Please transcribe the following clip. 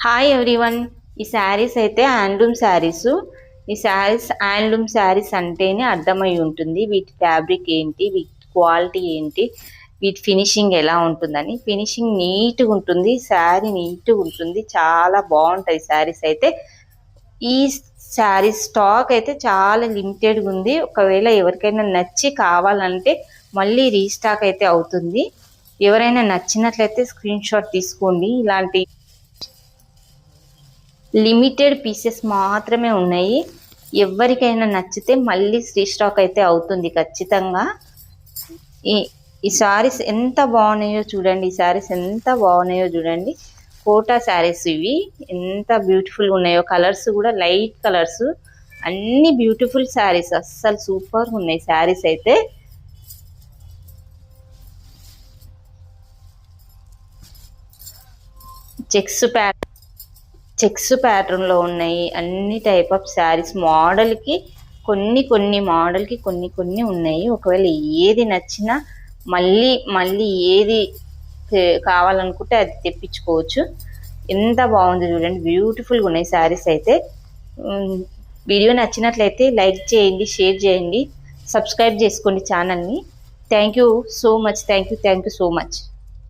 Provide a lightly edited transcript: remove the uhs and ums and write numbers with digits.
Hi everyone. ఈ శారీస్ అయితే handloom saris. ఈ శారీస్ హ్యాండ్లూమ్ శారీస్ అంటేనే అర్థమై ఉంటుంది వీటి ఫ్యాబ్రిక్ ఏంటి, వీటి క్వాలిటీ ఏంటి, వీటి ఫినిషింగ్ ఎలా ఉంటుందని. ఫినిషింగ్ నీట్గా ఉంటుంది, శారీ నీట్గా ఉంటుంది, చాలా బాగుంటుంది శారీస్ అయితే. ఈ శారీ స్టాక్ అయితే చాలా లిమిటెడ్గా ఉంది. ఒకవేళ ఎవరికైనా నచ్చి కావాలంటే మళ్ళీ రీస్టాక్ అయితే అవుతుంది. ఎవరైనా నచ్చినట్లయితే స్క్రీన్ షాట్ తీసుకోండి. ఇలాంటి లిమిటెడ్ పీసెస్ మాత్రమే ఉన్నాయి. ఎవరికైనా నచ్చితే మళ్ళీ రీస్టాక్ అయితే అవుతుంది ఖచ్చితంగా. ఈ ఈ శారీస్ ఎంత బాగున్నాయో చూడండి, ఈ శారీస్ ఎంత బాగున్నాయో చూడండి. కోటా శారీస్ ఇవి ఎంత బ్యూటిఫుల్గా ఉన్నాయో. కలర్స్ కూడా లైట్ కలర్స్, అన్ని బ్యూటిఫుల్ శారీస్, అస్సలు సూపర్ ఉన్నాయి శారీస్ అయితే. చెక్స్ ప్యాటర్న్లో ఉన్నాయి అన్ని టైప్ ఆఫ్ శారీస్. మోడల్కి కొన్ని మోడల్కి కొన్ని ఉన్నాయి. ఒకవేళ ఏది నచ్చినా మళ్ళీ మళ్ళీ ఏది కావాలనుకుంటే అది తెప్పించుకోవచ్చు. ఎంత బాగుంది చూడండి, బ్యూటిఫుల్గా ఉన్నాయి శారీస్ అయితే. వీడియో నచ్చినట్లయితే లైక్ చేయండి, షేర్ చేయండి, సబ్స్క్రైబ్ చేసుకోండి ఛానల్ని. Thank you so much. Thank you so much.